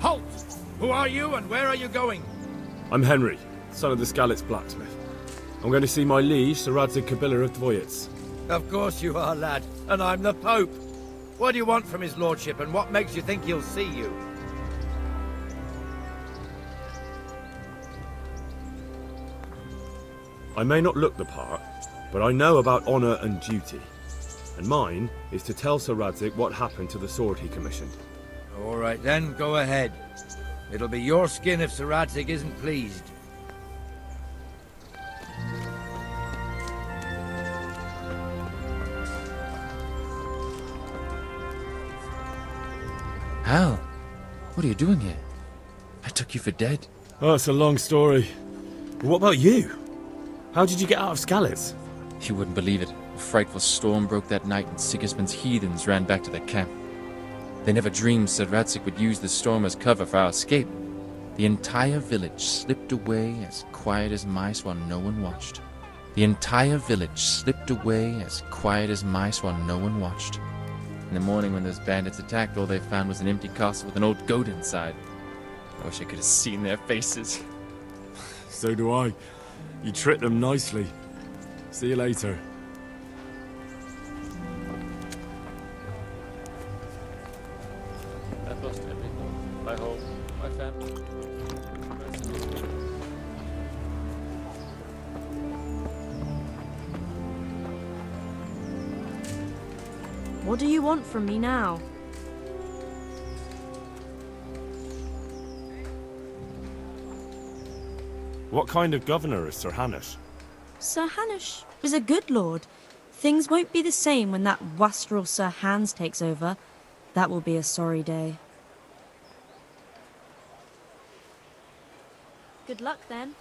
Halt! Who are you and where are you going? I'm Henry, son of the Skalitz blacksmith. I'm going to see my liege, Sir Radzig Kabila of Dvoyitz. Of course you are, lad. And I'm the Pope. What do you want from his lordship, and what makes you think he'll see you? I may not look the part, but I know about honour and duty. And mine is to tell Sir Radzig what happened to the sword he commissioned. All right then, go ahead. It'll be your skin if Sir Radzig isn't pleased. Hal, what are you doing here? I took you for dead. Oh, it's a long story. But what about you? How did you get out of Skalitz? You wouldn't believe it. A frightful storm broke that night and Sigismund's heathens ran back to their camp. They never dreamed Sir Radzig would use the storm as cover for our escape. The entire village slipped away as quiet as mice while no one watched. The entire village slipped away as quiet as mice while no one watched. In the morning when those bandits attacked, all they found was an empty castle with an old goat inside. I wish I could have seen their faces. So do I. You tricked them nicely. See you later. I've lost everything. My home, my family. What do you want from me now? What kind of governor is Sir Hanush? Sir Hanush is a good lord. Things won't be the same when that wastrel Sir Hans takes over. That will be a sorry day. Good luck then.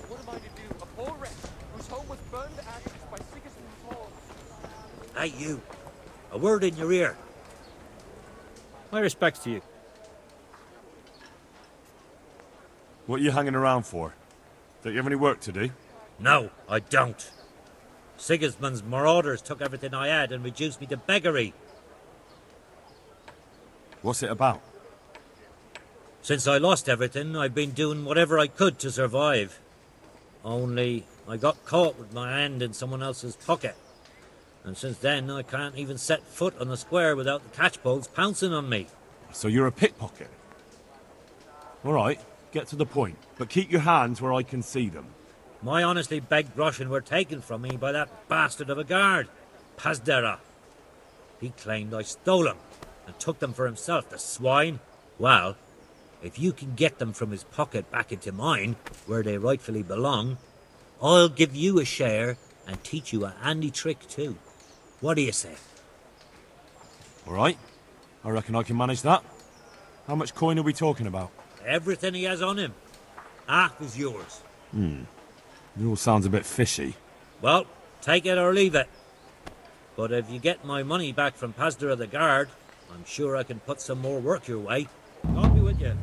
What am I to do? A poor wretch whose home was burned to ashes by Sigismund's hordes. Hey, you. A word in your ear. My respects to you. What are you hanging around for? Don't you have any work to do? No, I don't. Sigismund's marauders took everything I had and reduced me to beggary. What's it about? Since I lost everything, I've been doing whatever I could to survive. Only, I got caught with my hand in someone else's pocket. And since then, I can't even set foot on the square without the catchpoles pouncing on me. So you're a pickpocket? Alright, get to the point. But keep your hands where I can see them. My honestly begged groschen were taken from me by that bastard of a guard, Pazdera. He claimed I stole them and took them for himself, the swine. Well, if you can get them from his pocket back into mine, where they rightfully belong, I'll give you a share and teach you a handy trick too. What do you say? Alright, I reckon I can manage that. How much coin are we talking about? Everything he has on him. Half is yours. It all sounds a bit fishy. Well, take it or leave it. But if you get my money back from Pazdera the guard, I'm sure I can put some more work your way. I'll be with you.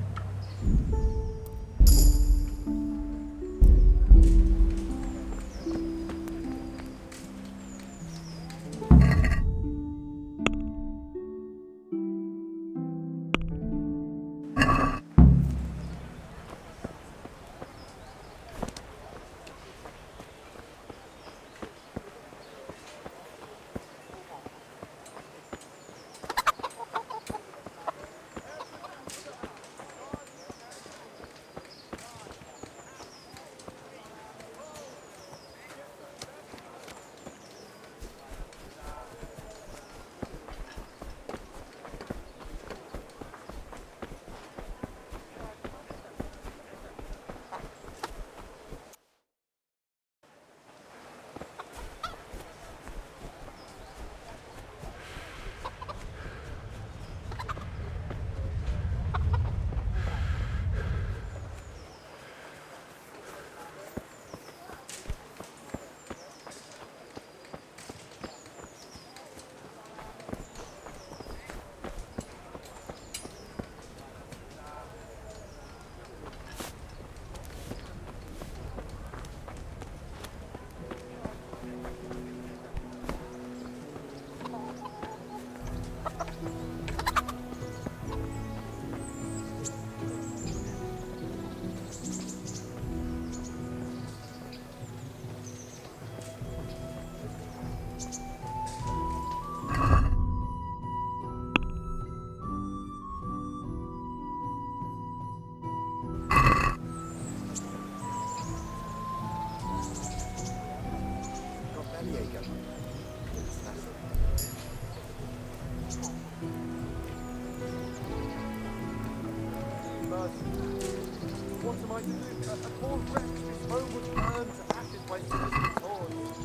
What am I to do? A poor wretch whose home was burned to ashes by Sigismund's hordes.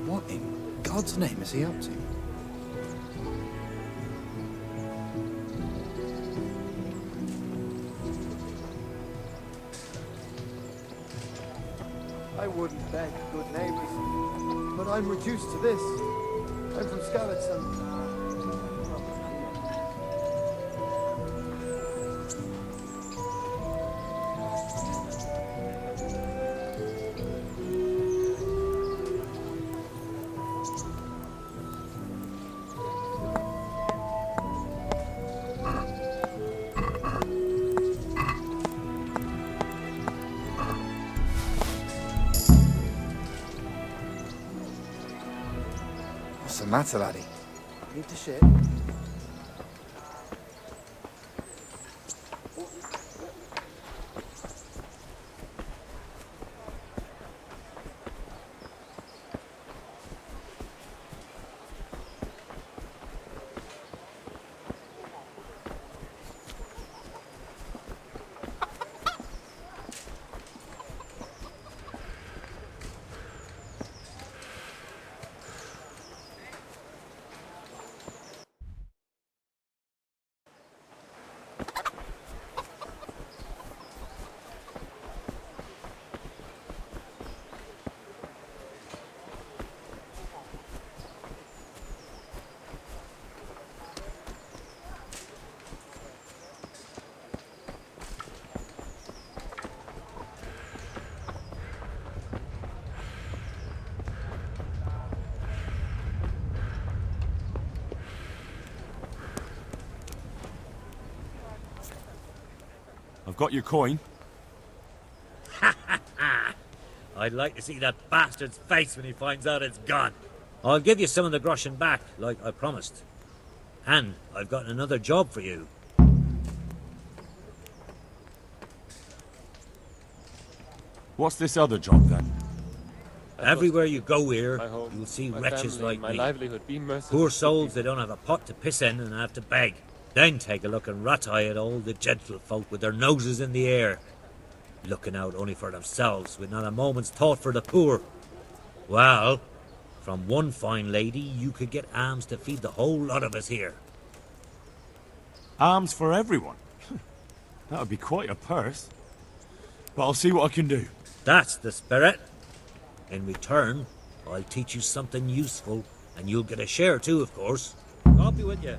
What in God's name is he up to? I wouldn't beg good neighbours, but I'm reduced to this. I'm from Skeleton. What's the matter, laddie? Need to shit? I've got your coin. I'd like to see that bastard's face when he finds out it's gone. I'll give you some of the groschen back, like I promised. And I've got another job for you. What's this other job then? Everywhere you go here, you'll see wretches like me. Poor souls that don't have a pot to piss in and have to beg. Then take a look and rat-eye at all the gentlefolk with their noses in the air, looking out only for themselves with not a moment's thought for the poor. Well, from one fine lady you could get alms to feed the whole lot of us here. Alms for everyone? That would be quite a purse. But I'll see what I can do. That's the spirit. In return, I'll teach you something useful, and you'll get a share too, of course. I'll be with you.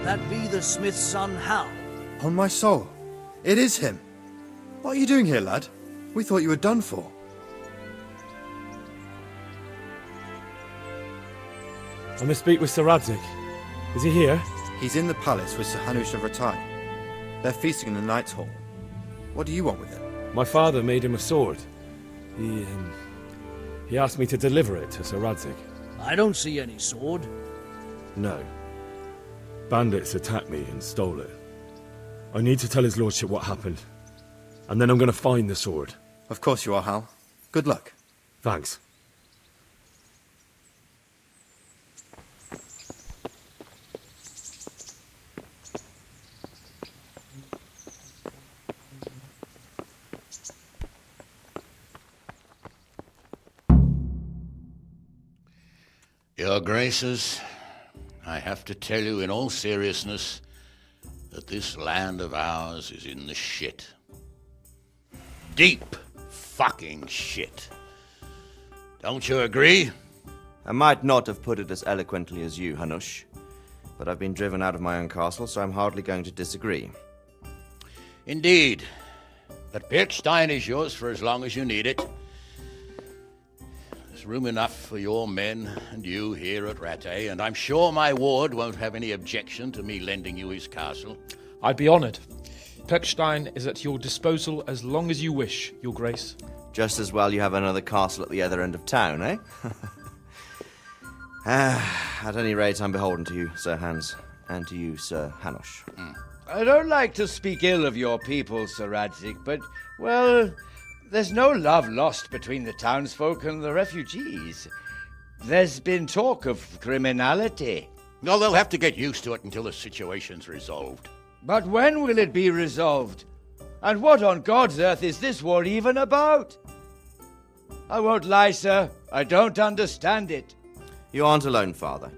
That be the smith's son, Hal. On my soul. It is him. What are you doing here, lad? We thought you were done for. I must speak with Sir Radzig. Is he here? He's in the palace with Sir Hanush of Rattay. They're feasting in the Knight's Hall. What do you want with him? My father made him a sword. He asked me to deliver it to Sir Radzig. I don't see any sword. No. Bandits attacked me and stole it. I need to tell his lordship what happened. And then I'm going to find the sword. Of course you are, Hal. Good luck. Thanks. Your Graces, I have to tell you in all seriousness that this land of ours is in the shit. Deep fucking shit. Don't you agree? I might not have put it as eloquently as you, Hanush, but I've been driven out of my own castle, so I'm hardly going to disagree. Indeed. But Birkstein is yours for as long as you need it. There's room enough for your men and you here at Rattay, and I'm sure my ward won't have any objection to me lending you his castle. I'd be honoured. Pechstein is at your disposal as long as you wish, Your Grace. Just as well you have another castle at the other end of town, eh? At any rate, I'm beholden to you, Sir Hans, and to you, Sir Hanush. I don't like to speak ill of your people, Sir Radzig, but, well, there's no love lost between the townsfolk and the refugees. There's been talk of criminality. No, they'll have to get used to it until the situation's resolved. But when will it be resolved? And what on God's earth is this war even about? I won't lie, sir. I don't understand it. You aren't alone, Father.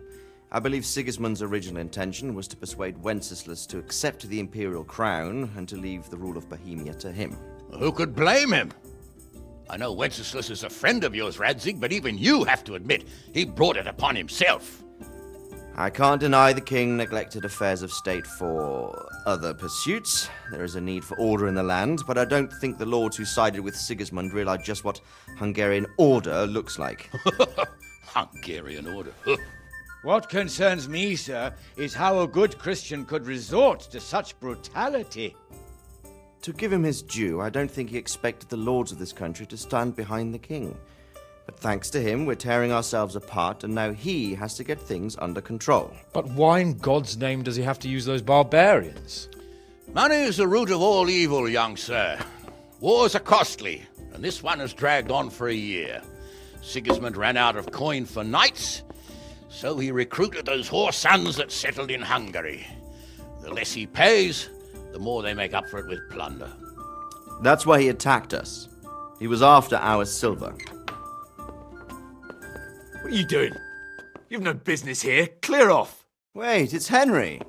I believe Sigismund's original intention was to persuade Wenceslas to accept the imperial crown and to leave the rule of Bohemia to him. Who could blame him? I know Wenceslas is a friend of yours, Radzig, but even you have to admit he brought it upon himself. I can't deny the king neglected affairs of state for other pursuits. There is a need for order in the land, but I don't think the lords who sided with Sigismund realized just what Hungarian order looks like. Hungarian order? What concerns me, sir, is how a good Christian could resort to such brutality. To give him his due, I don't think he expected the lords of this country to stand behind the king. But thanks to him, we're tearing ourselves apart, and now he has to get things under control. But why in God's name does he have to use those barbarians? Money is the root of all evil, young sir. Wars are costly, and this one has dragged on for a year. Sigismund ran out of coin for knights, so he recruited those whore sons that settled in Hungary. The less he pays, the more they make up for it with plunder. That's why he attacked us. He was after our silver. What are you doing? You've no business here. Clear off. Wait, it's Henry.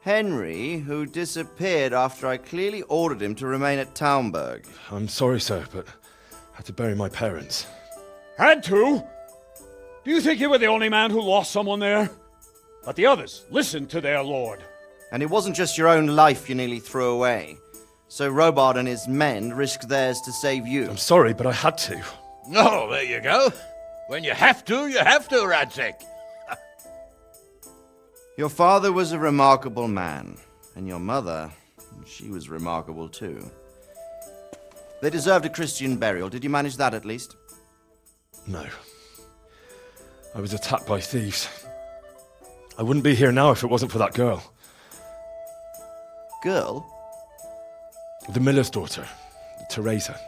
Henry, who disappeared after I clearly ordered him to remain at Taunberg. I'm sorry, sir, but I had to bury my parents. Had to? Do you think you were the only man who lost someone there? But the others listened to their lord. And it wasn't just your own life you nearly threw away. So Robard and his men risked theirs to save you. I'm sorry, but I had to. Oh, there you go. When you have to, Radzig. Your father was a remarkable man, and your mother, she was remarkable too. They deserved a Christian burial. Did you manage that at least? No. I was attacked by thieves. I wouldn't be here now if it wasn't for that girl. Girl? The miller's daughter, Teresa.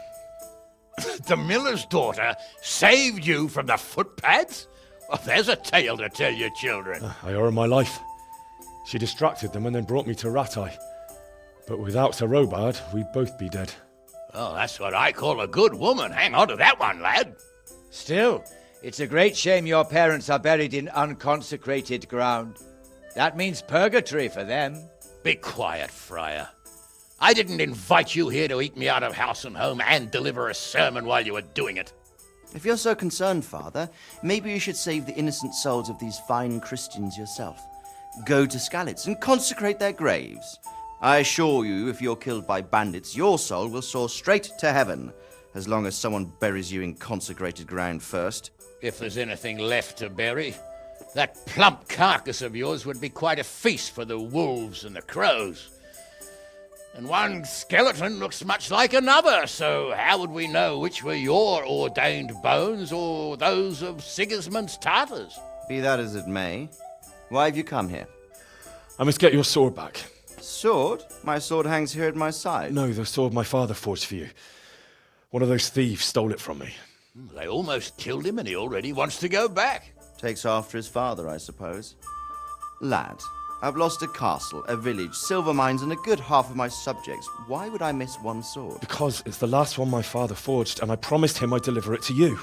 The miller's daughter saved you from the footpads? Well, there's a tale to tell your children. I owe her my life. She distracted them and then brought me to Rattay. But without Sir Robard, we'd both be dead. Oh, that's what I call a good woman. Hang on to that one, lad. Still, it's a great shame your parents are buried in unconsecrated ground. That means purgatory for them. Be quiet, friar. I didn't invite you here to eat me out of house and home and deliver a sermon while you were doing it. If you're so concerned, Father, maybe you should save the innocent souls of these fine Christians yourself. go to Skalitz and consecrate their graves. I assure you, if you're killed by bandits, your soul will soar straight to heaven, as long as someone buries you in consecrated ground first. If there's anything left to bury, that plump carcass of yours would be quite a feast for the wolves and the crows. And one skeleton looks much like another, so how would we know which were your ordained bones or those of Sigismund's Tartars? Be that as it may, why have you come here? I must get your sword back. Sword? My sword hangs here at my side. No, the sword my father forged for you. One of those thieves stole it from me. They almost killed him and he already wants to go back. Takes after his father, I suppose. Lad, I've lost a castle, a village, silver mines, and a good half of my subjects. Why would I miss one sword? Because it's the last one my father forged, and I promised him I'd deliver it to you.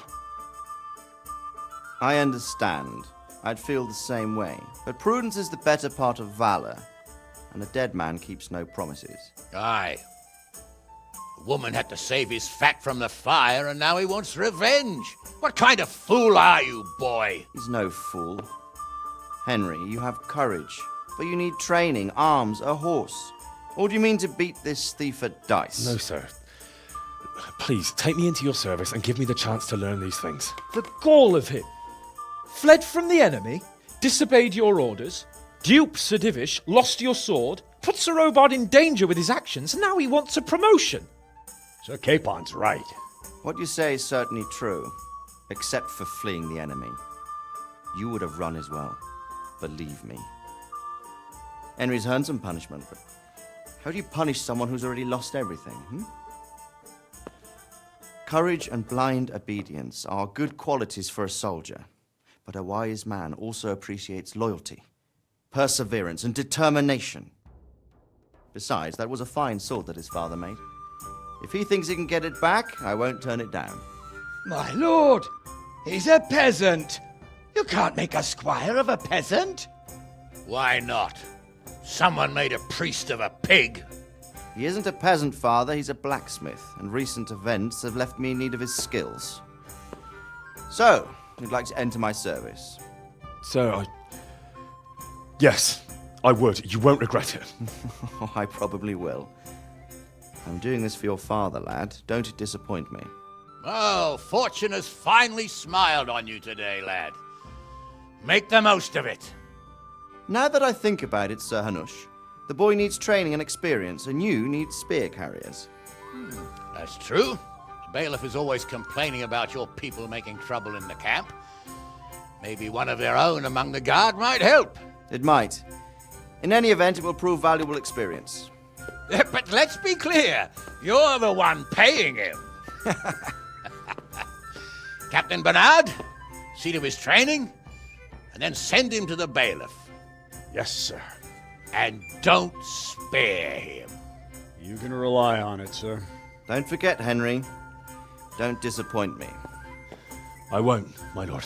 I understand. I'd feel the same way. But prudence is the better part of valor, and a dead man keeps no promises. Aye. The woman had to save his fat from the fire, and now he wants revenge. What kind of fool are you, boy? He's no fool. Henry, you have courage, but you need training, arms, a horse. Or do you mean to beat this thief at dice? No, sir. Please, take me into your service and give me the chance to learn these things. The gall of him! Fled from the enemy, disobeyed your orders, duped Sir Divish, lost your sword, put Sir Robard in danger with his actions, and now he wants a promotion. Sir Capon's right. What you say is certainly true, except for fleeing the enemy. You would have run as well, believe me. Henry's earned some punishment, but how do you punish someone who's already lost everything, Courage and blind obedience are good qualities for a soldier, but a wise man also appreciates loyalty, perseverance, and determination. Besides, that was a fine sword that his father made. If he thinks he can get it back, I won't turn it down. My lord, he's a peasant. You can't make a squire of a peasant. Why not? Someone made a priest of a pig. He isn't a peasant, father, he's a blacksmith, and recent events have left me in need of his skills. So, you'd like to enter my service? Sir, Yes, I would. You won't regret it. I probably will. I'm doing this for your father, lad. Don't disappoint me. Oh, fortune has finally smiled on you today, lad. Make the most of it. Now that I think about it, Sir Hanush, the boy needs training and experience, and you need spear carriers. That's true. The bailiff is always complaining about your people making trouble in the camp. Maybe one of their own among the guard might help. It might. In any event, it will prove valuable experience. But let's be clear. You're the one paying him. Captain Bernard, see to his training, and then send him to the bailiff. Yes, sir. And don't spare him. You can rely on it, sir. Don't forget, Henry. Don't disappoint me. I won't, my lord.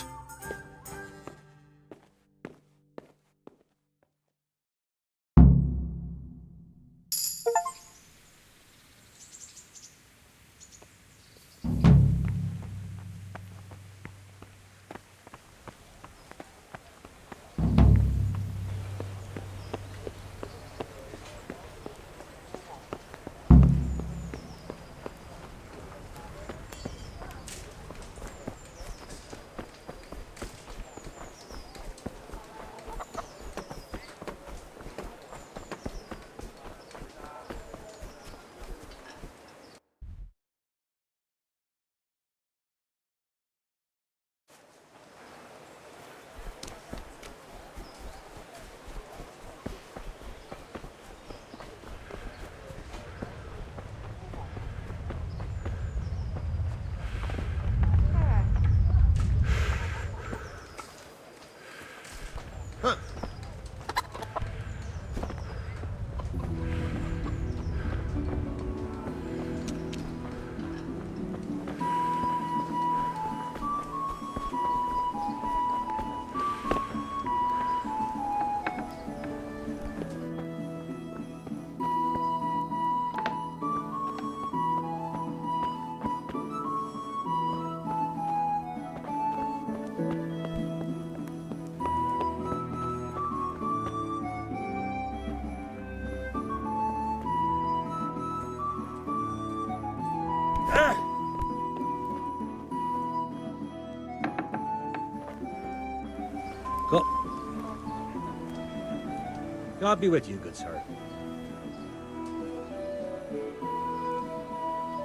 God be with you, good sir.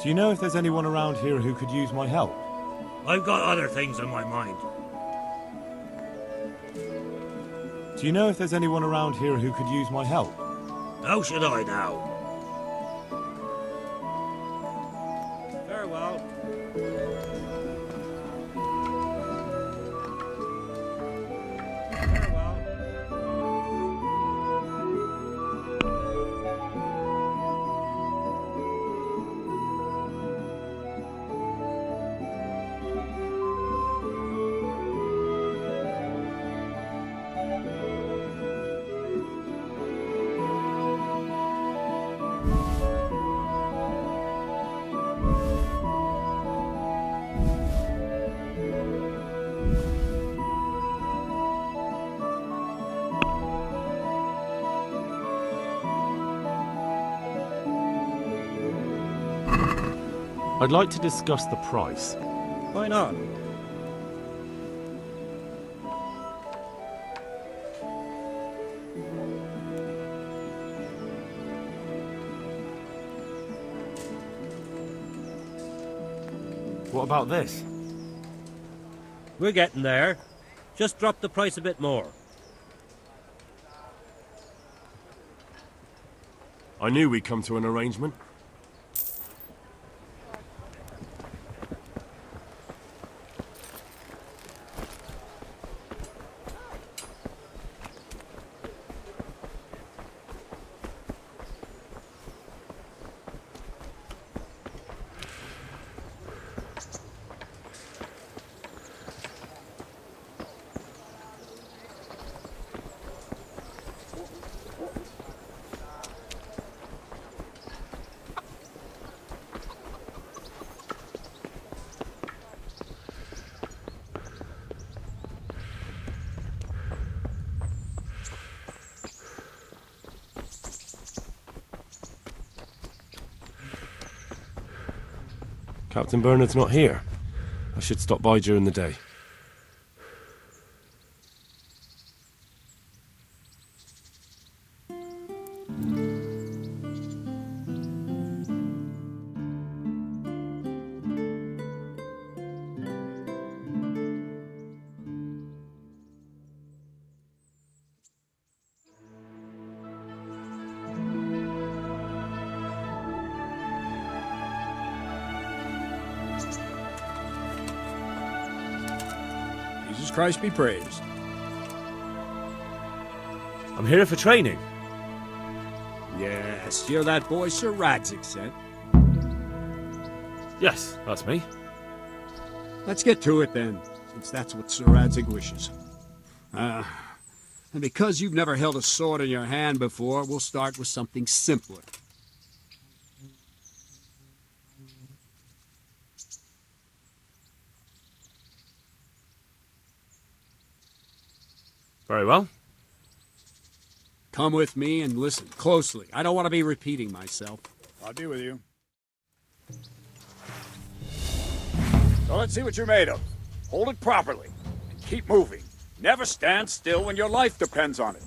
Do you know if there's anyone around here who could use my help? I've got other things on my mind. Do you know if there's anyone around here who could use my help? How should I now? Farewell. I'd like to discuss the price. Why not? What about this? We're getting there. Just drop the price a bit more. I knew we'd come to an arrangement. Captain Bernard's not here. I should stop by during the day. Jesus Christ be praised. I'm here for training. Yes, you're that boy Sir Radzik sent. Yes, that's me. Let's get to it then, since that's what Sir Radzik wishes. And because you've never held a sword in your hand before, we'll start with something simpler. Very well. Come with me and listen closely. I don't want to be repeating myself. I'll be with you. So let's see what you're made of. Hold it properly and keep moving. Never stand still when your life depends on it.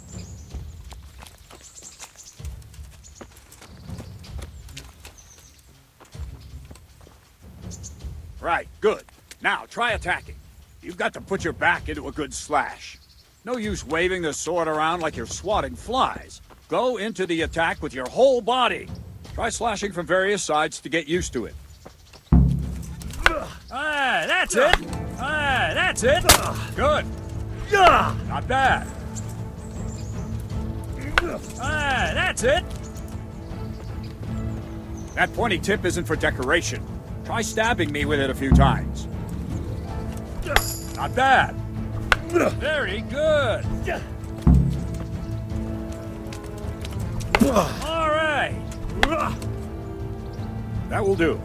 Right, good. Now try attacking. You've got to put your back into a good slash. No use waving the sword around like you're swatting flies. Go into the attack with your whole body. Try slashing from various sides to get used to it. That's it! That's it! Good! Not bad! That's it! That pointy tip isn't for decoration. Try stabbing me with it a few times. Not bad! Very good! All right! That will do.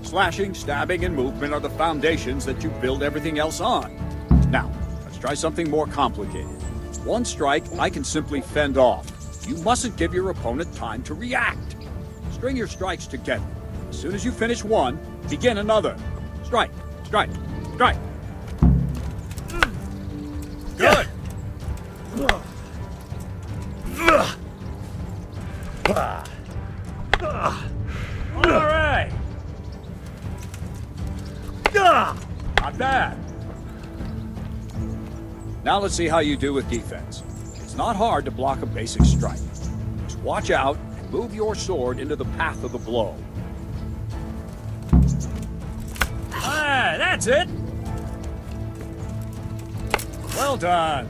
Slashing, stabbing, and movement are the foundations that you build everything else on. Now, let's try something more complicated. One strike I can simply fend off. You mustn't give your opponent time to react. String your strikes together. As soon as you finish one, begin another. Strike, strike, strike. Good. All right. Not bad. Now let's see how you do with defense. It's not hard to block a basic strike. Just watch out and move your sword into the path of the blow. Ah, that's it. Well done.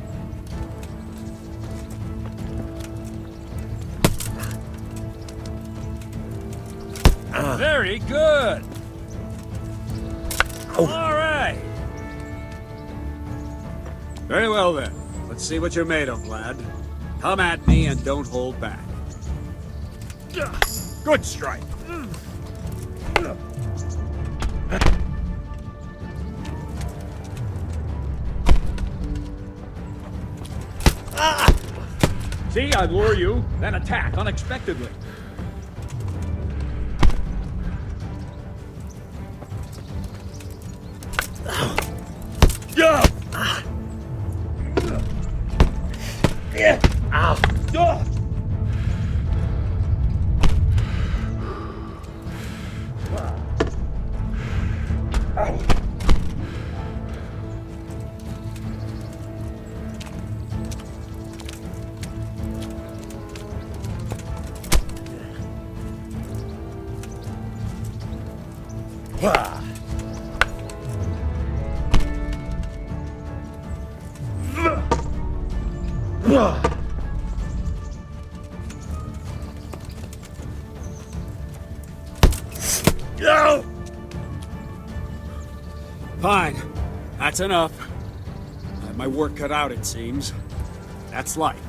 Very good. All right. Very well then. Let's see what you're made of, lad. Come at me and don't hold back. Good strike. See, I lure you, then attack unexpectedly. Fine. That's enough. I have my work cut out, it seems. That's life.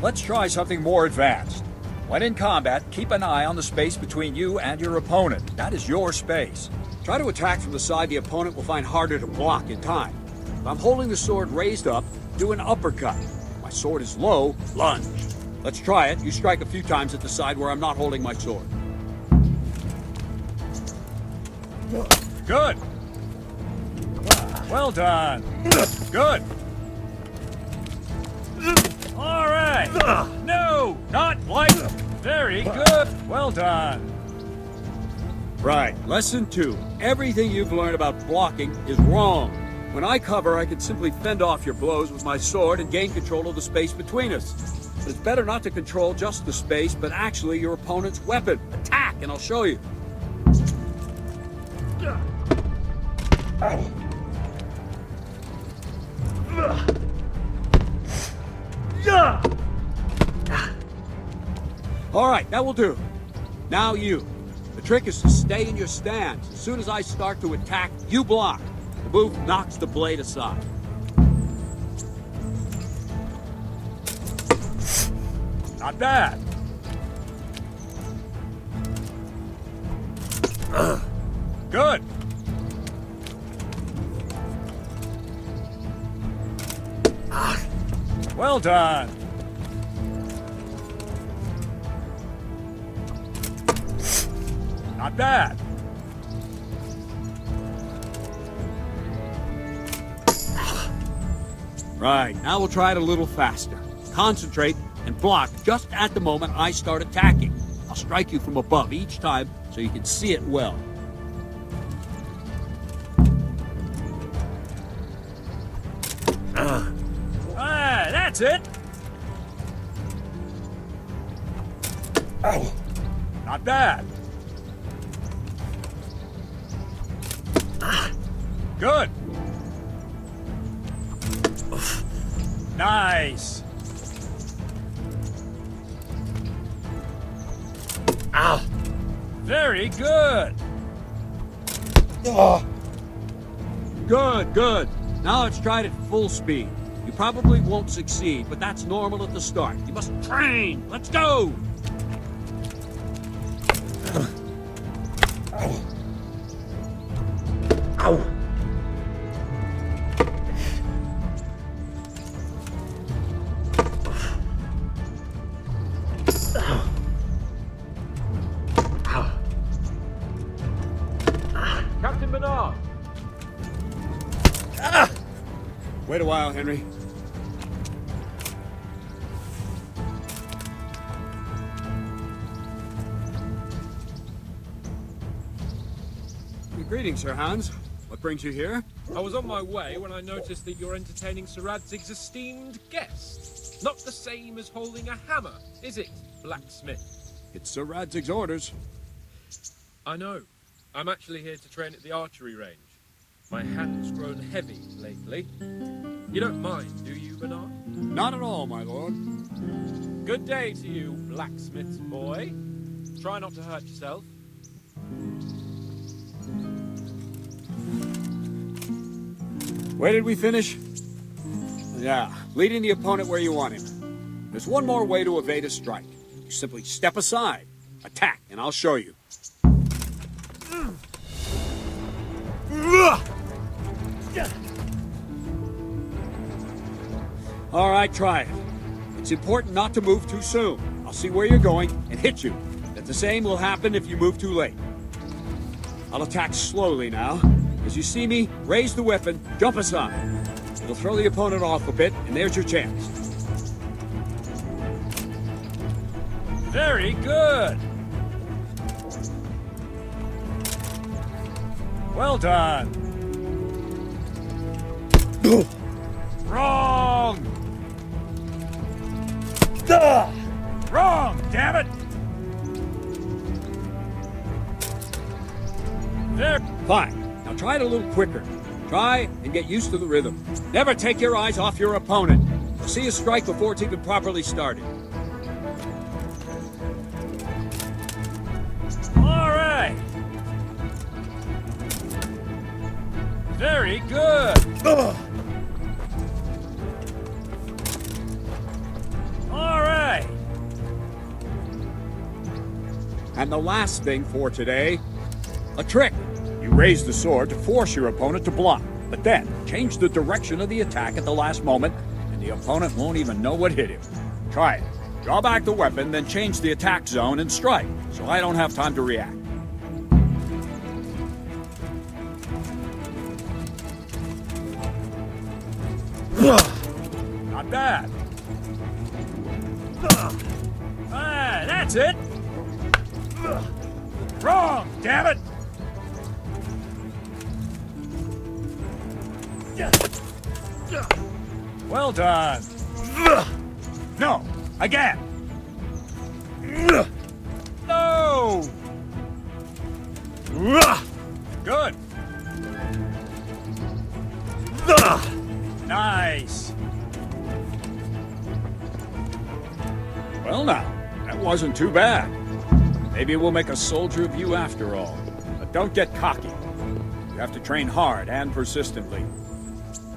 Let's try something more advanced. When in combat, keep an eye on the space between you and your opponent. That is your space. Try to attack from the side the opponent will find harder to block in time. If I'm holding the sword raised up, do an uppercut. If my sword is low, lunge. Let's try it. You strike a few times at the side where I'm not holding my sword. Good. Well done. Good. All right. No, not like. Very good. Well done. Right. Lesson 2. Everything you've learned about blocking is wrong. When I cover, I can simply fend off your blows with my sword and gain control of the space between us. But it's better not to control just the space, but actually your opponent's weapon. Attack, and I'll show you. All right, that will do. Now you. The trick is to stay in your stance. As soon as I start to attack, you block. The move knocks the blade aside. Not bad. Good. Well done. Not bad. Right, now we'll try it a little faster. Concentrate and block just at the moment I start attacking. I'll strike you from above each time so you can see it well. That's it. Not bad. Good. Nice. Ow. Very good. Good, good. Now let's try it at full speed. You probably won't succeed, but that's normal at the start. You must train. Let's go. Ow. Captain Bernard! Wait a while, Henry. Greetings, Sir Hans. What brings you here? I was on my way when I noticed that you're entertaining Sir Radzig's esteemed guest. Not the same as holding a hammer, is it, blacksmith? It's Sir Radzig's orders. I know. I'm actually here to train at the archery range. My hand's grown heavy lately. You don't mind, do you, Bernard? Not at all, my lord. Good day to you, blacksmith's boy. Try not to hurt yourself. Where did we finish? Yeah, leading the opponent where you want him. There's one more way to evade a strike. You simply step aside, attack, and I'll show you. All right, try it. It's important not to move too soon. I'll see where you're going and hit you. But the same will happen if you move too late. I'll attack slowly now. As you see me, raise the weapon, jump aside. It'll throw the opponent off a bit, and there's your chance. Very good. Well done. Wrong! Wrong, damn it! There. Fine. Now try it a little quicker. Try and get used to the rhythm. Never take your eyes off your opponent. You'll see a strike before it's even properly started. All right. Very good. All right. And the last thing for today, a trick. You raise the sword to force your opponent to block, but then change the direction of the attack at the last moment, and the opponent won't even know what hit him. Try it. Draw back the weapon, then change the attack zone and strike, so I don't have time to react. Not bad. Ah, that's it. Wrong, damn it! Well done. No, again. No. Good. Nice. Well now, that wasn't too bad. Maybe we'll make a soldier of you after all. But don't get cocky. You have to train hard and persistently.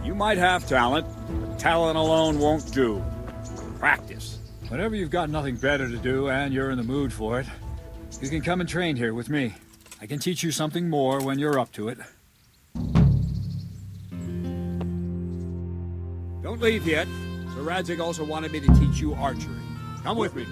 You might have talent, but talent alone won't do. Practice. Whenever you've got nothing better to do and you're in the mood for it, you can come and train here with me. I can teach you something more when you're up to it. Don't leave yet. Sir Radzig also wanted me to teach you archery. Come with me.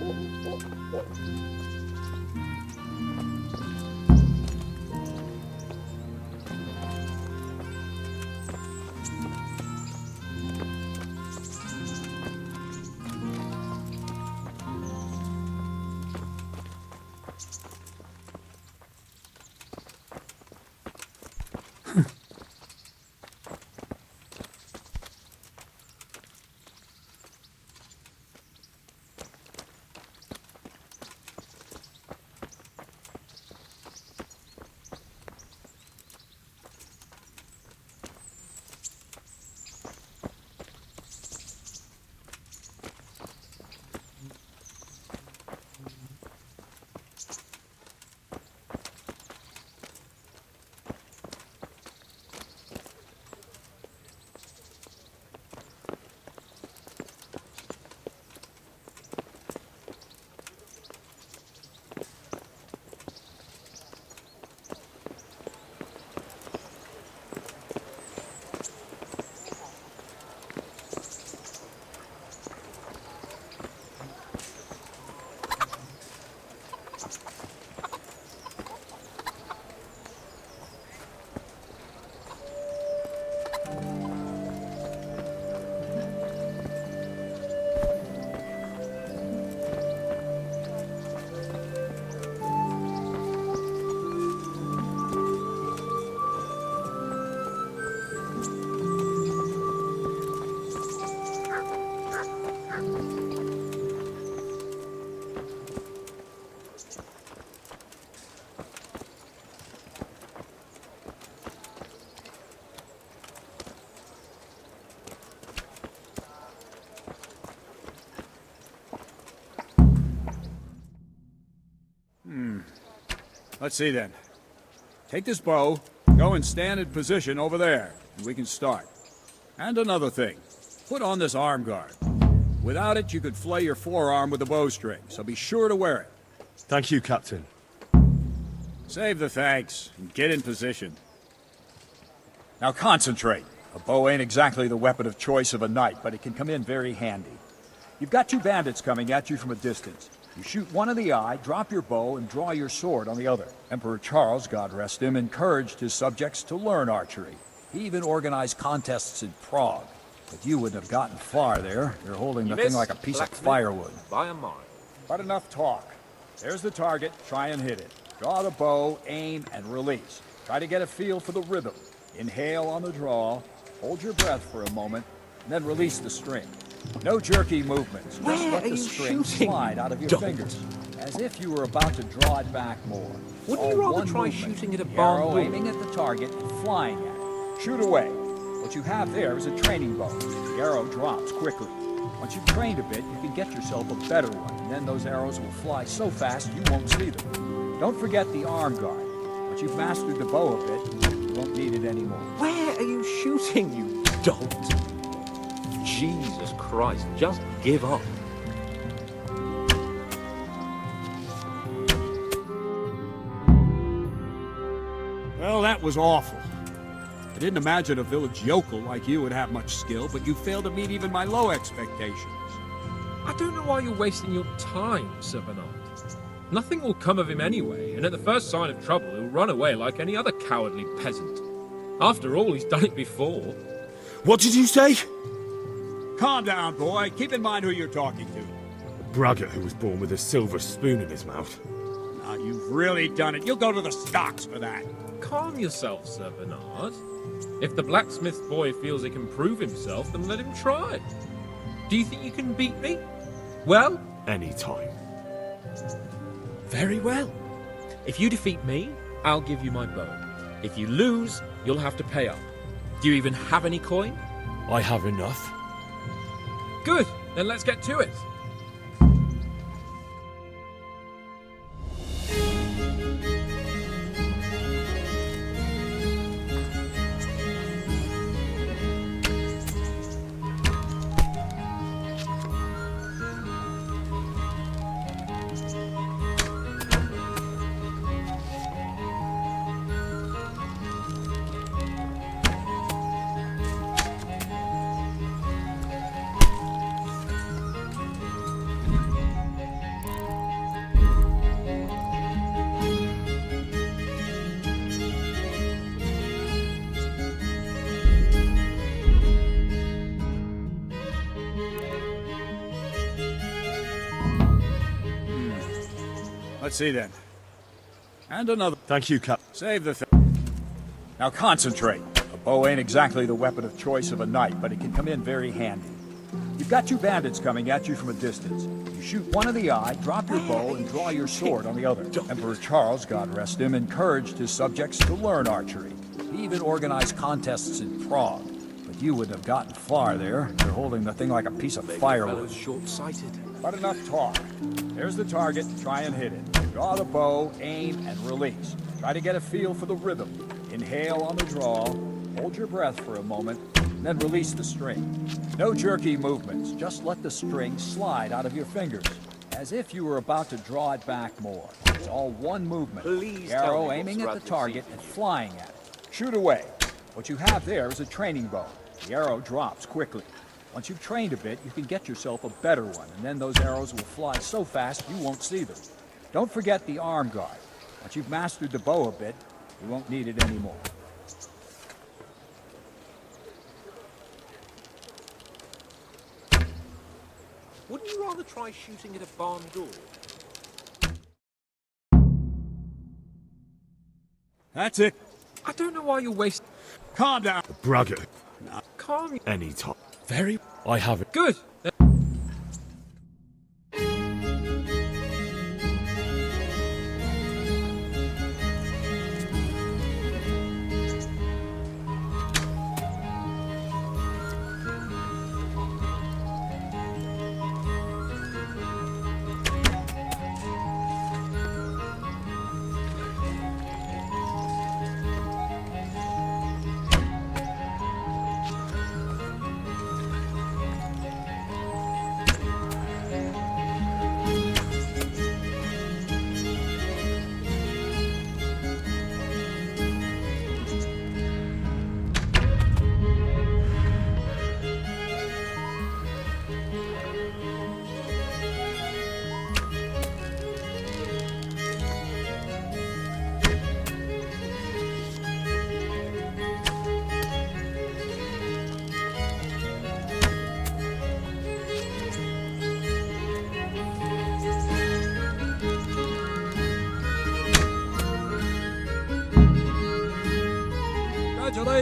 Let's see then. Take this bow, go and stand in position over there, and we can start. And another thing, put on this arm guard. Without it, you could flay your forearm with a bowstring, so be sure to wear it. Thank you, Captain. Save the thanks, and get in position. Now concentrate. A bow ain't exactly the weapon of choice of a knight, but it can come in very handy. You've got two bandits coming at you from a distance. You shoot one in the eye, drop your bow, and draw your sword on the other. Emperor Charles, God rest him, encouraged his subjects to learn archery. He even organized contests in Prague. But you wouldn't have gotten far there. You're holding the thing like a piece of firewood. By a mile. But enough talk. There's the target. Try and hit it. Draw the bow, aim, and release. Try to get a feel for the rhythm. Inhale on the draw, hold your breath for a moment, and then release the string. No jerky movements. Just let the string slide out of your fingers, as if you were about to draw it back more. Wouldn't you rather try shooting at a The barn arrow door? aiming at the target and flying at it. Shoot away. What you have there is a training bow. The arrow drops quickly. Once you've trained a bit, you can get yourself a better one, and then those arrows will fly so fast you won't see them. Don't forget the arm guard. Once you've mastered the bow a bit, you won't need it anymore. Where are you shooting, you dolt? Jesus Christ, just give up. Well, that was awful. I didn't imagine a village yokel like you would have much skill, but you failed to meet even my low expectations. I don't know why you're wasting your time, Sir Bernard. Nothing will come of him anyway, and at the first sign of trouble, he'll run away like any other cowardly peasant. After all, he's done it before. What did you say? Calm down, boy. Keep in mind who you're talking to. A braggart who was born with a silver spoon in his mouth. Now, you've really done it. You'll go to the stocks for that. Calm yourself, Sir Bernard. If the blacksmith boy feels he can prove himself, then let him try. Do you think you can beat me? Well? Any time. Very well. If you defeat me, I'll give you my bow. If you lose, you'll have to pay up. Do you even have any coin? I have enough. Good, then let's get to it. Let's see then. And another. Thank you, Cap. Save the thing. Now concentrate. A bow ain't exactly the weapon of choice of a knight, but it can come in very handy. You've got two bandits coming at you from a distance. You shoot one in the eye, drop your bow, and draw your sword on the other. Emperor Charles, God rest him, encouraged his subjects to learn archery. He even organized contests in Prague. But you wouldn't have gotten far there. You're holding the thing like a piece of firewood. Short-sighted. But enough talk. There's the target. Try and hit it. Draw the bow, aim, and release. Try to get a feel for the rhythm. Inhale on the draw, hold your breath for a moment, and then release the string. No jerky movements. Just let the string slide out of your fingers, as if you were about to draw it back more. It's all one movement. Please the tell arrow me what's aiming at the rather target deceiving and you. flying at it. Shoot away. What you have there is a training bow. The arrow drops quickly. Once you've trained a bit, you can get yourself a better one, and then those arrows will fly so fast you won't see them. Don't forget the arm guard. Once you've mastered the bow a bit, you won't need it anymore. Wouldn't you rather try shooting at a barn door? That's it. I don't know why you're wasting... Calm down. A braggart. Calm... Any time. Very... I have it. Good.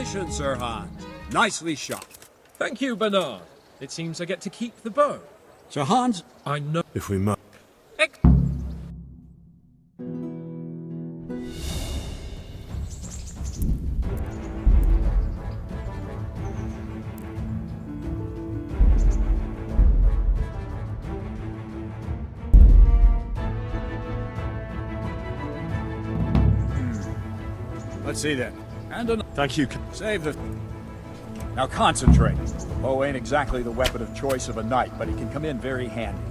Congratulations, Sir Han. Nicely shot. Thank you, Bernard. It seems I get to keep the bow. Sir Hans, I know. If we must. let's see then. And Thank you. save the... Now concentrate. The bow ain't exactly the weapon of choice of a knight, but it can come in very handy.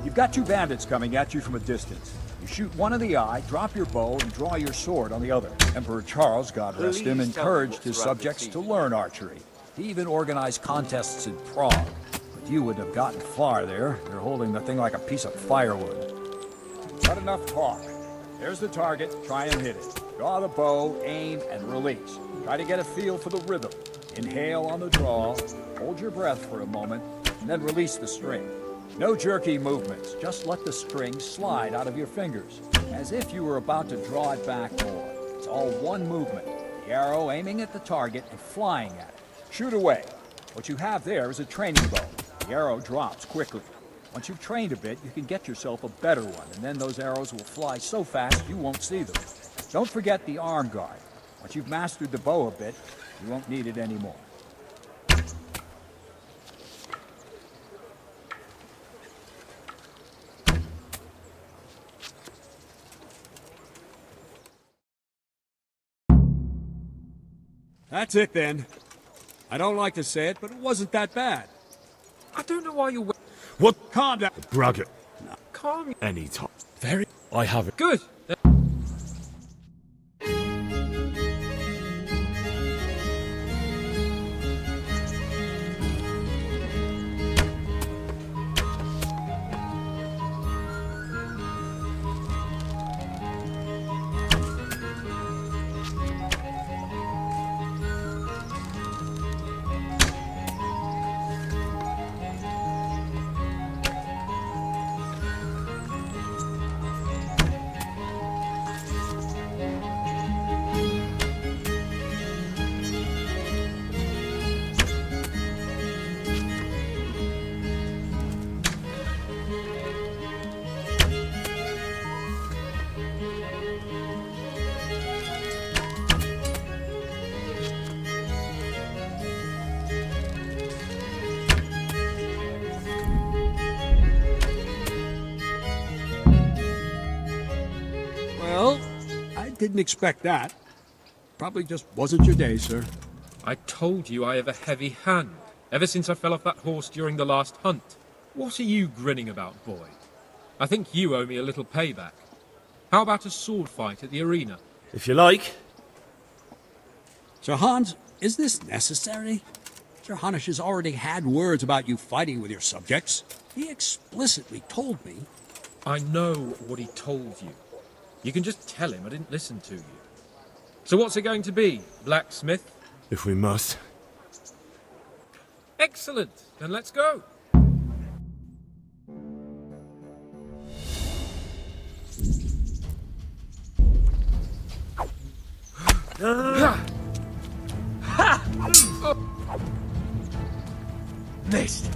You've got two bandits coming at you from a distance. You shoot one in the eye, drop your bow, and draw your sword on the other. Emperor Charles, God rest him, encouraged his subjects to learn archery. He even organized contests in Prague. But you wouldn't have gotten far there. They're holding the thing like a piece of firewood. Not enough talk. There's the target. Try and hit it. Draw the bow, aim, and release. Try to get a feel for the rhythm. Inhale on the draw, hold your breath for a moment, and then release the string. No jerky movements, just let the string slide out of your fingers, as if you were about to draw it back more. It's all one movement, the arrow aiming at the target and flying at it. Shoot away. What you have there is a training bow. The arrow drops quickly. Once you've trained a bit, you can get yourself a better one, and then those arrows will fly so fast you won't see them. Don't forget the arm guard. Once you've mastered the bow a bit, you won't need it anymore. That's it then. I don't like to say it, but it wasn't that bad. I don't know why you're... What? Calm down. Brag it. Calm. Any time. Very. I have it. Good. Well, I didn't expect that. Probably just wasn't your day, sir. I told you I have a heavy hand, ever since I fell off that horse during the last hunt. What are you grinning about, boy? I think you owe me a little payback. How about a sword fight at the arena? If you like. Sir Hans, is this necessary? Sir Hanush has already had words about you fighting with your subjects. He explicitly told me. I know what he told you. You can just tell him I didn't listen to you. So what's it going to be, blacksmith? If we must. Excellent. Then let's go. Missed.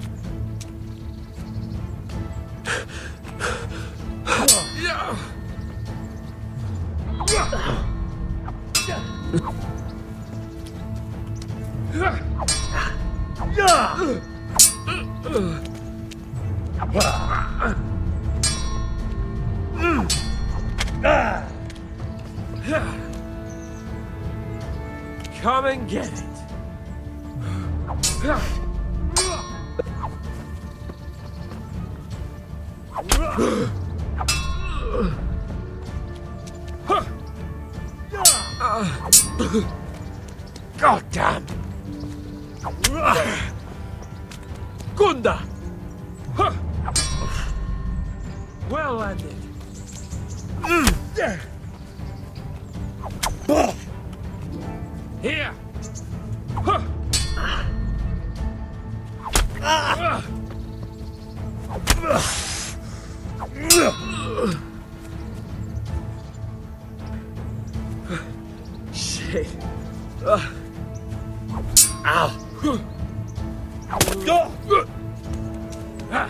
Come and get it. God damn! Gunda! Well landed. Here! Shit. Now.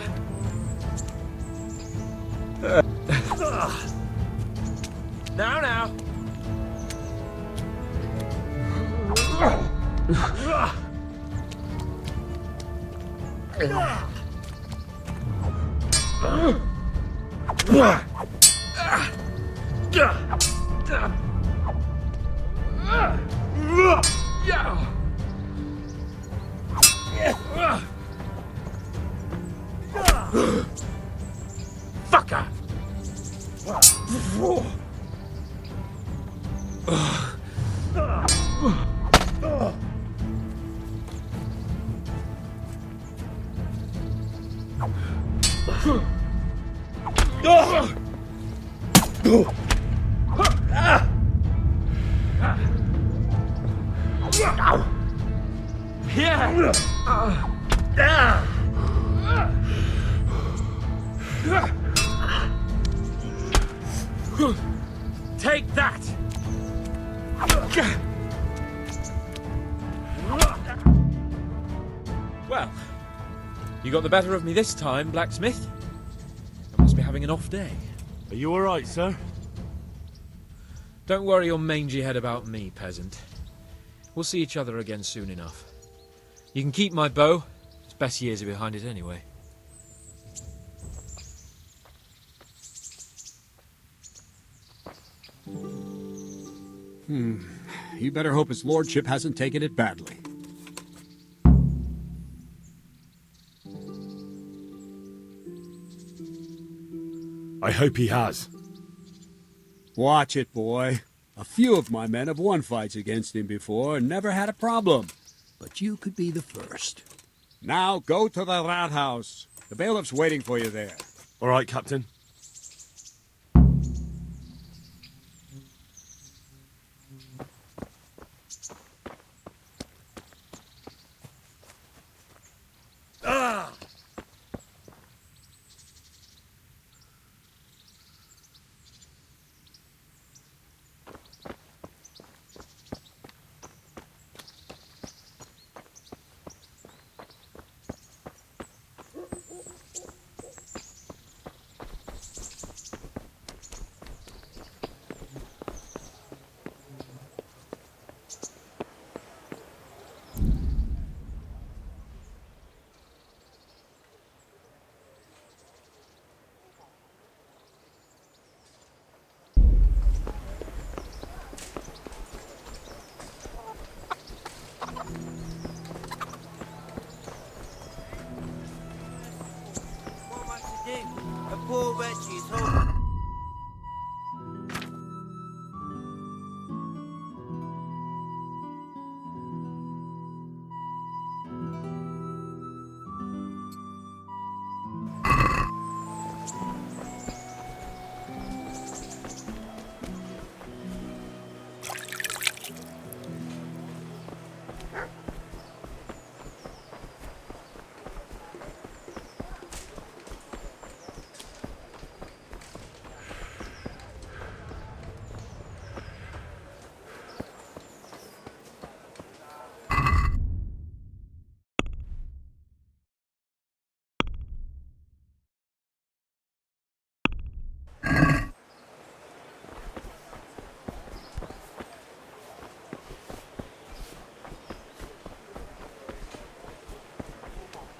Fucker! Take that! Well, you got the better of me this time, blacksmith. I must be having an off day. Are you alright, sir? Don't worry your mangy head about me, peasant. We'll see each other again soon enough. You can keep my bow. Its best years are behind it anyway. You better hope his lordship hasn't taken it badly. I hope he has. Watch it, boy. A few of my men have won fights against him before and never had a problem. But you could be the first. Now go to the rat house. The bailiff's waiting for you there. Alright, Captain.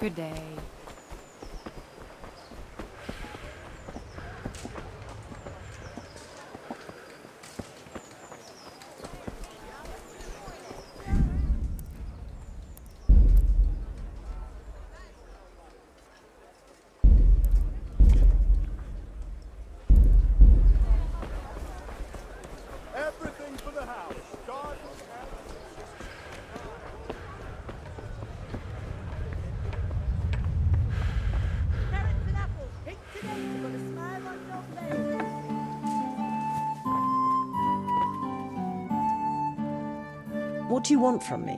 Good day. Everything for the house. God What do you want from me?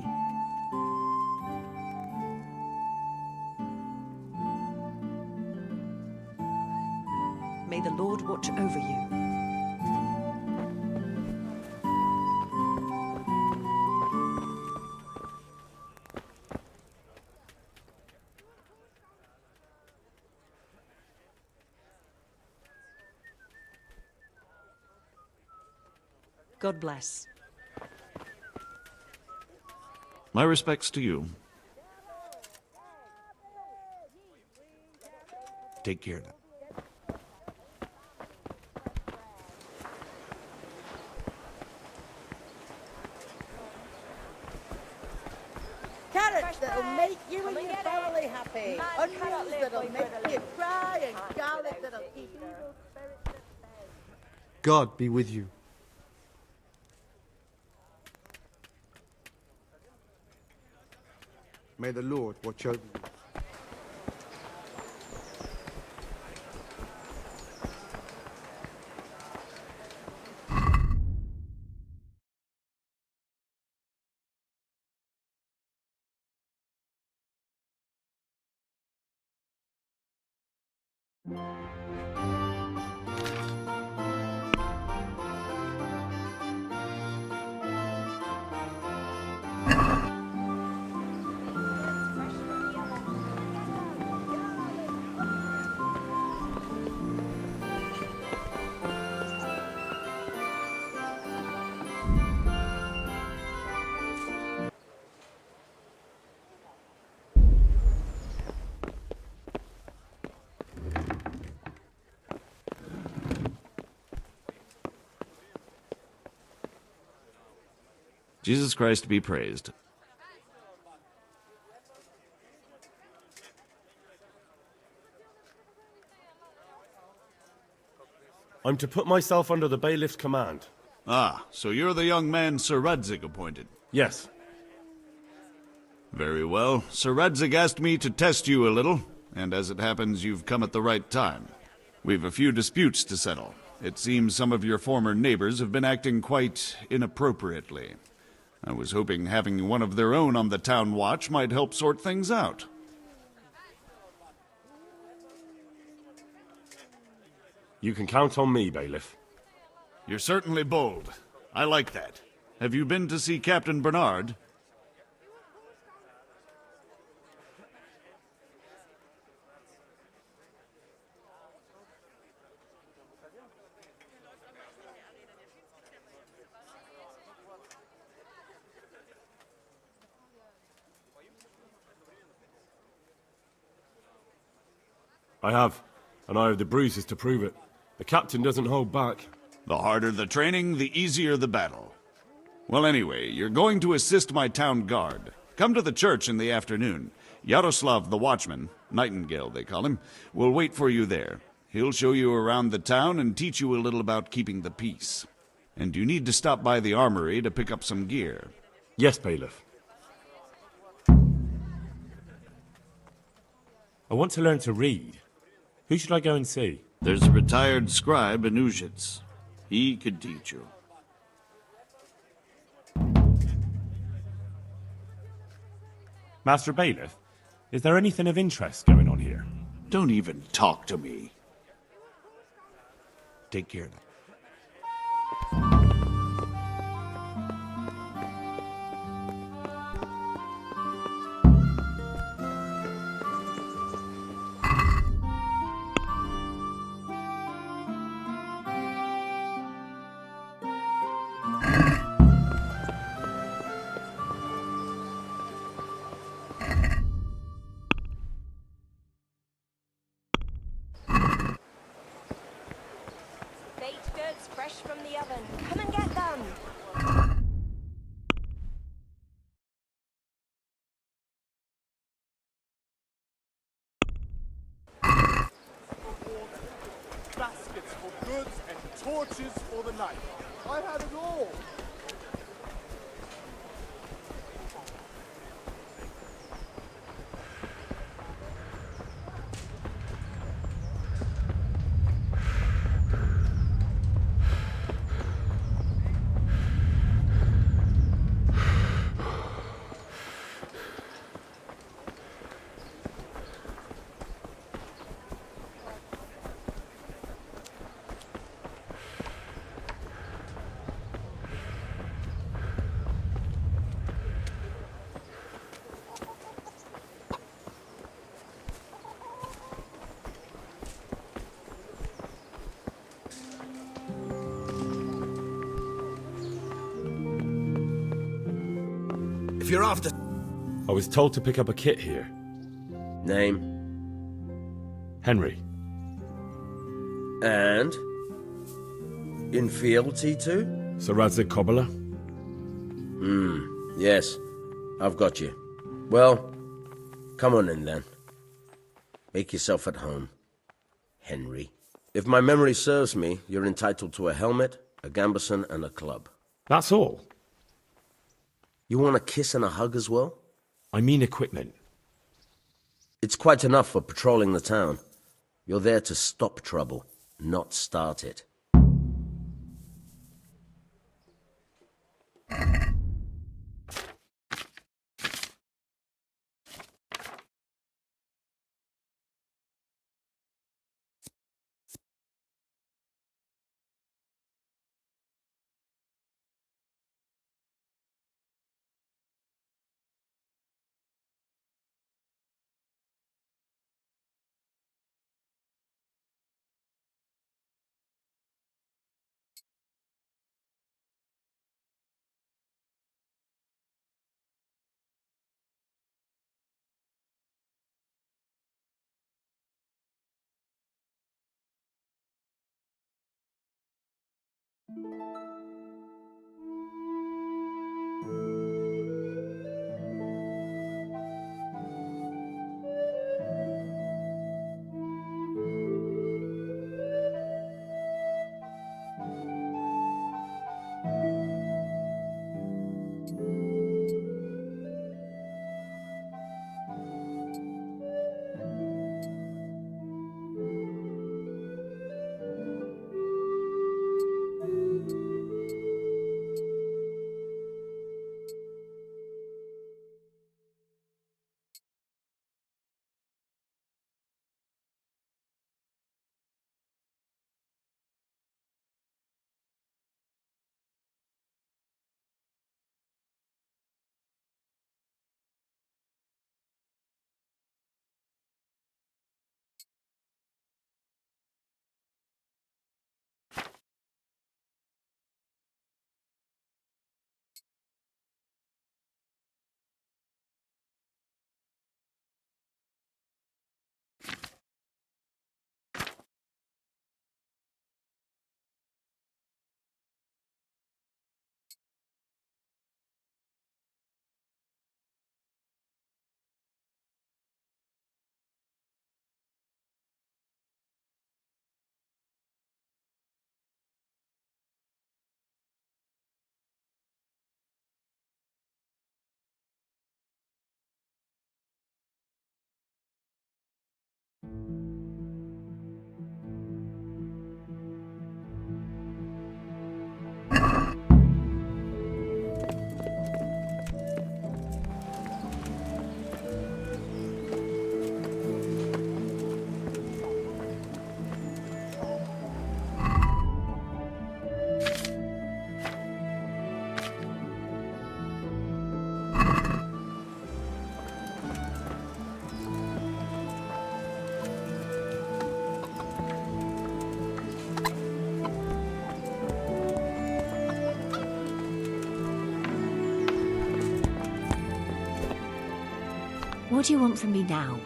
May the Lord watch over you. God bless. My respects to you. Take care now. Carrots that'll make you and your family happy. Onions that'll make you cry, and garlic that'll keep evil spirits at bay. God be with you. May the Lord watch over you. Jesus Christ be praised. I'm to put myself under the bailiff's command. Ah, so you're the young man Sir Radzig appointed? Yes. Very well. Sir Radzig asked me to test you a little, and as it happens, you've come at the right time. We've a few disputes to settle. It seems some of your former neighbors have been acting quite inappropriately. I was hoping having one of their own on the town watch might help sort things out. You can count on me, bailiff. You're certainly bold. I like that. Have you been to see Captain Bernard? I have, and I have the bruises to prove it. The captain doesn't hold back. The harder the training, the easier the battle. Well, anyway, you're going to assist my town guard. Come to the church in the afternoon. Yaroslav the watchman, Nightingale they call him, will wait for you there. He'll show you around the town and teach you a little about keeping the peace. And you need to stop by the armory to pick up some gear. Yes, bailiff. I want to learn to read. Who should I go and see? There's a retired scribe in Uzhitz. He could teach you. Master Bailiff, is there anything of interest going on here? Don't even talk to me. Take care now. Baked goods fresh from the oven. Come and get them. Baskets for goods and torches for the night. I had it all. If you're after... I was told to pick up a kit here. Name? Henry. And? In fealty to? Sir Radzig Kobyla? Yes. I've got you. Well, come on in then. Make yourself at home, Henry. If my memory serves me, you're entitled to a helmet, a gambeson, and a club. That's all? You want a kiss and a hug as well? I mean equipment. It's quite enough for patrolling the town. You're there to stop trouble, not start it. What do you want from me now?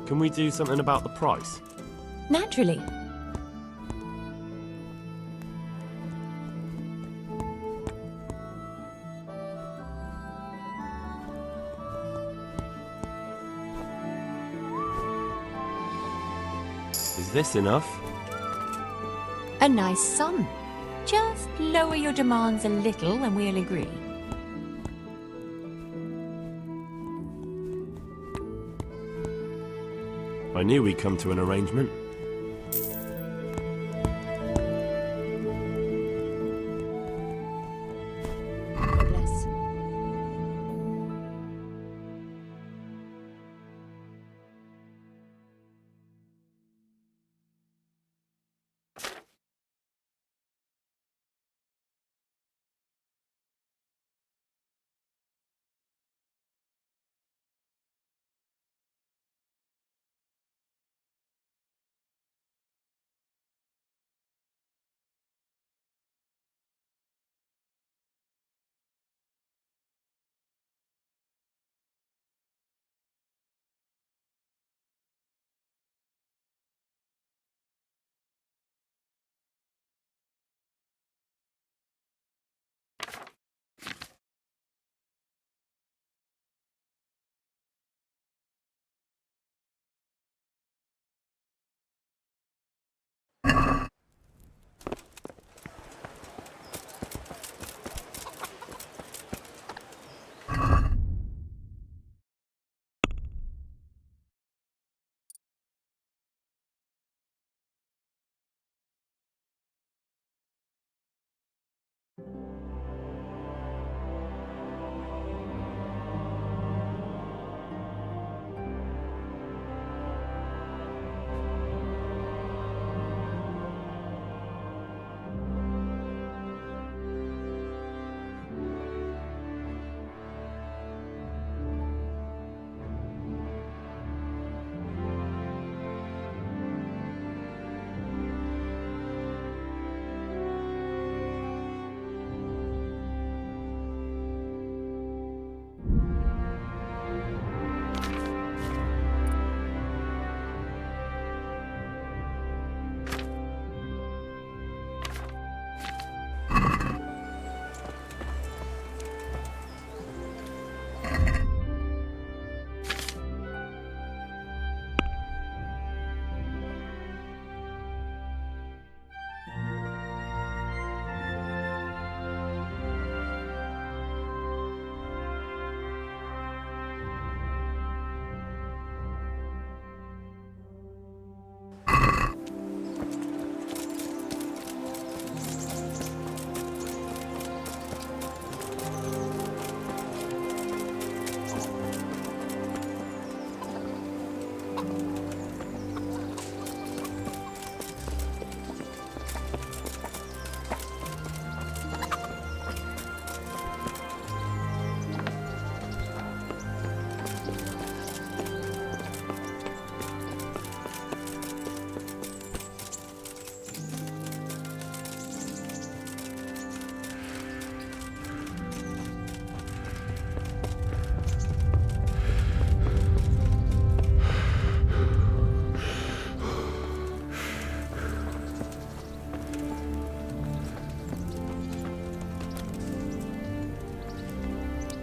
Can we do something about the price? Naturally. Is this enough? A nice sum. Just lower your demands a little and we'll agree. I knew we'd come to an arrangement.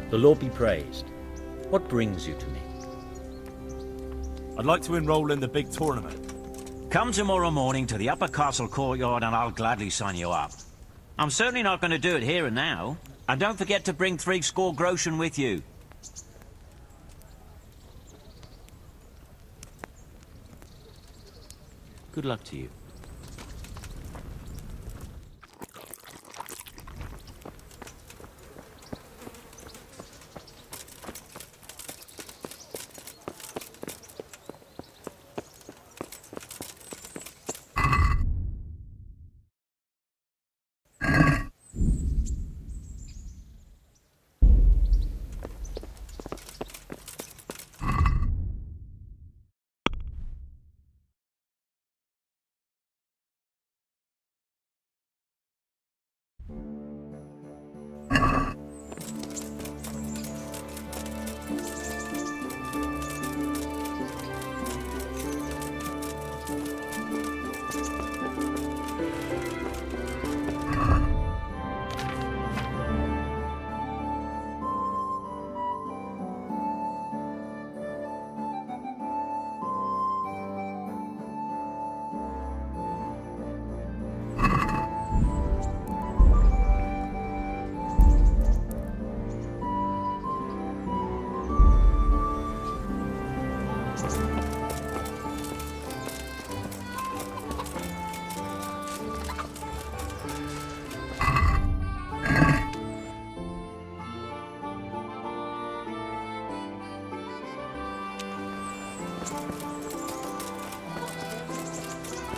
The Lord be praised. What brings you to me? I'd like to enroll in the big tournament. Come tomorrow morning to the upper castle courtyard and I'll gladly sign you up. I'm certainly not going to do it here and now. And don't forget to bring 30 groschen with you. Good luck to you.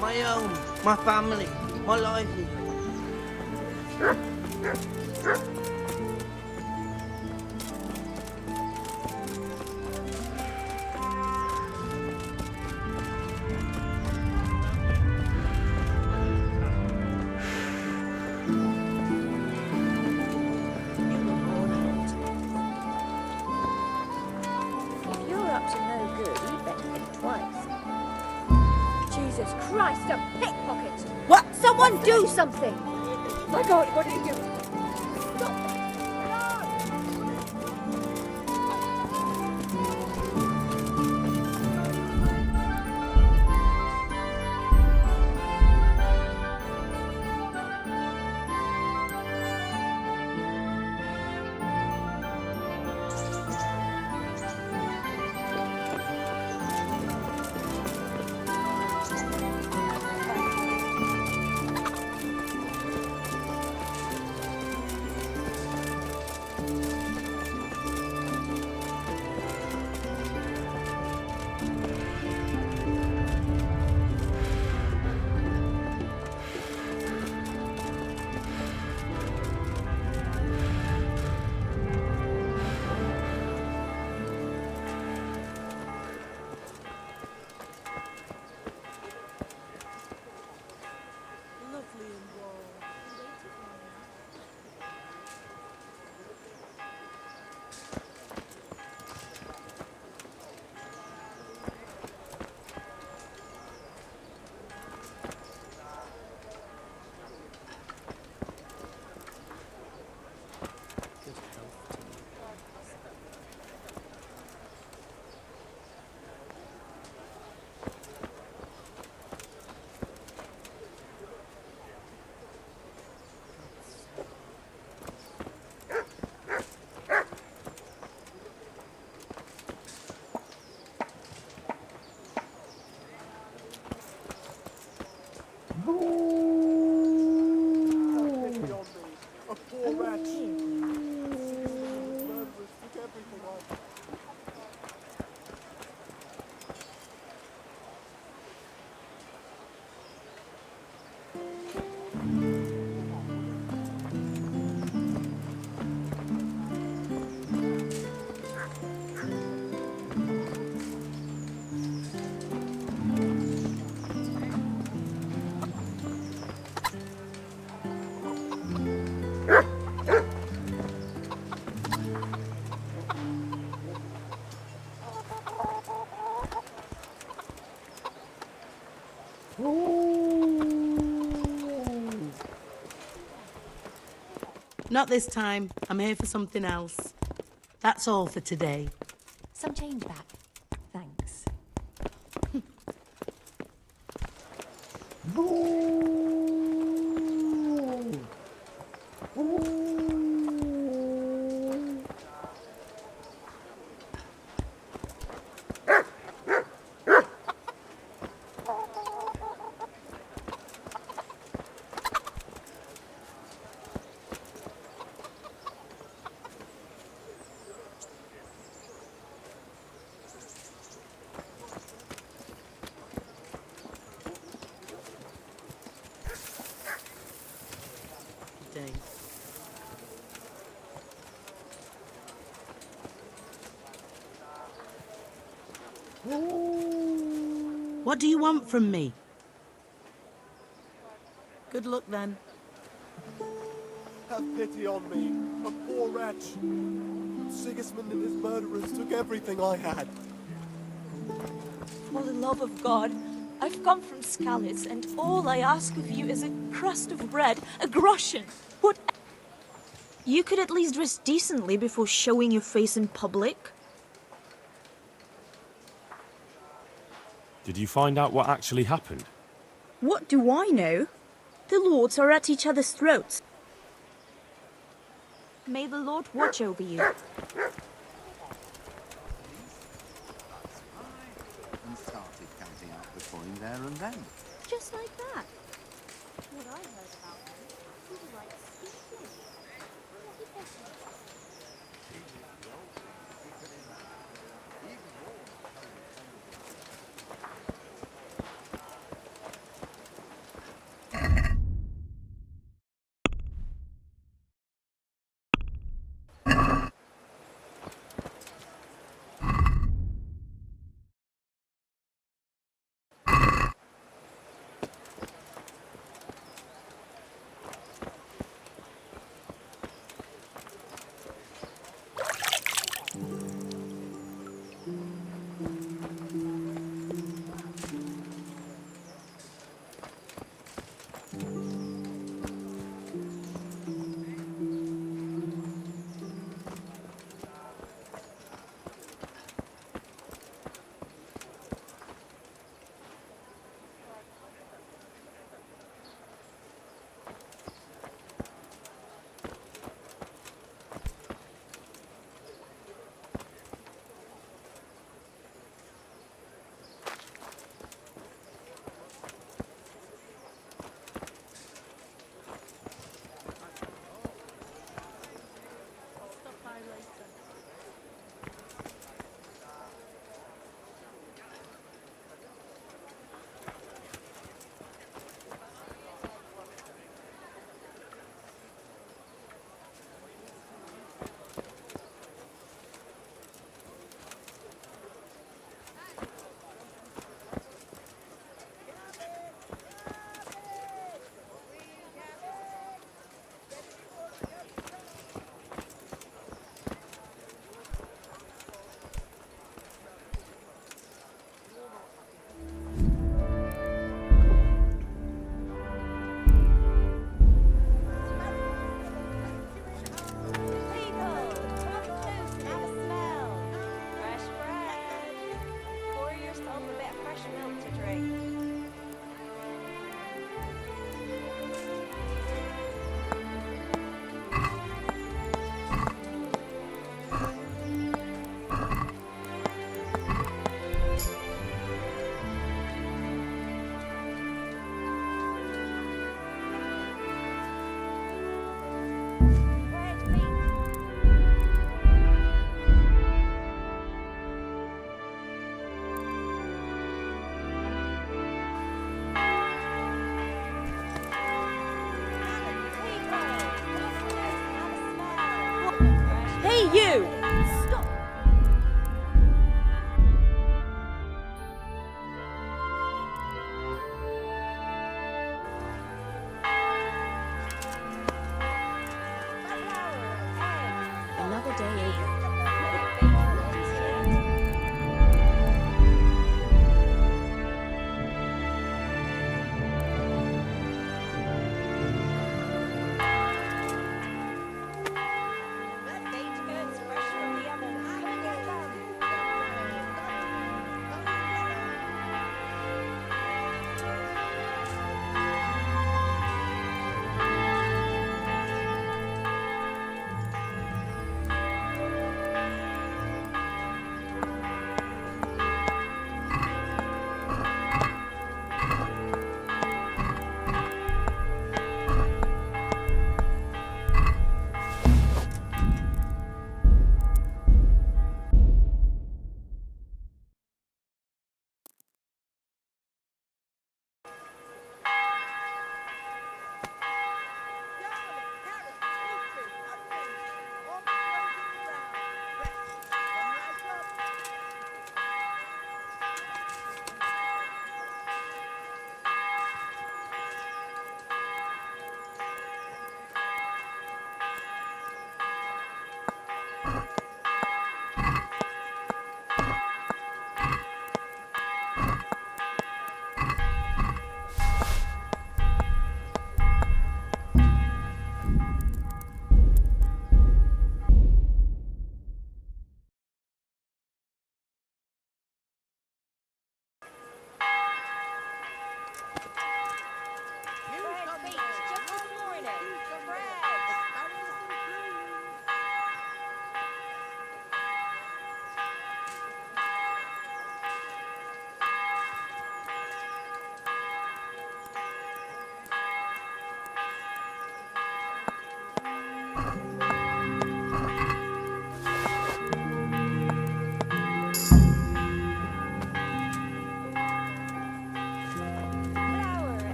My home, my family, my livelihood. If you're up to no good, you'd better think twice. Jesus Christ, a pickpocket! What? Someone do something! My God, what are you doing? Stop! Not this time. I'm here for something else. That's all for today. Some change back. Thanks. Day. What do you want from me? Good luck then. Have pity on me, a poor wretch. Sigismund and his murderers took everything I had. For the love of God, I've come from Skalitz, and all I ask of you is a crust of bread, a groschen. What? You could at least dress decently before showing your face in public. Did you find out what actually happened? What do I know? The lords are at each other's throats. May the Lord watch over you. And started counting out the coin there and then. Just like that. What I heard about him, he was like speechless.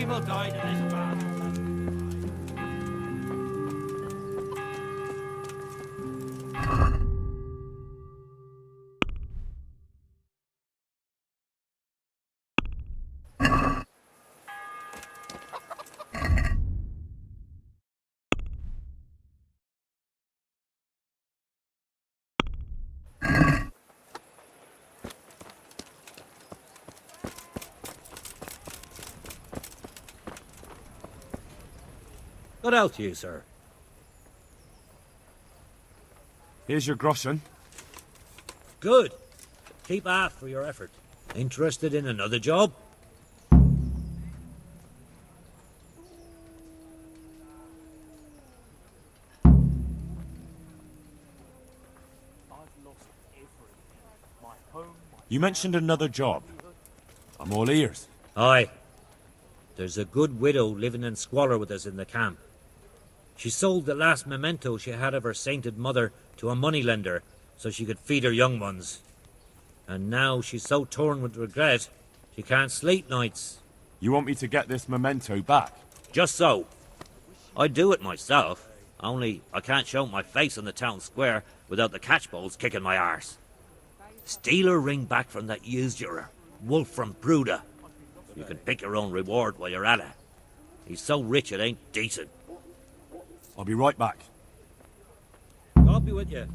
people died in this bath. Good health to you, sir. Here's your groschen. Good. Keep half for your effort. Interested in another job? You mentioned another job. I'm all ears. Aye. There's a good widow living in squalor with us in the camp. She sold the last memento she had of her sainted mother to a moneylender so she could feed her young ones. And now she's so torn with regret, she can't sleep nights. You want me to get this memento back? Just so. I'd do it myself, only I can't show my face on the town square without the catchpoles kicking my arse. Steal her ring back from that usurer, Wolf from Bruda. You can pick your own reward while you're at it. He's so rich it ain't decent. I'll be right back. God be with you.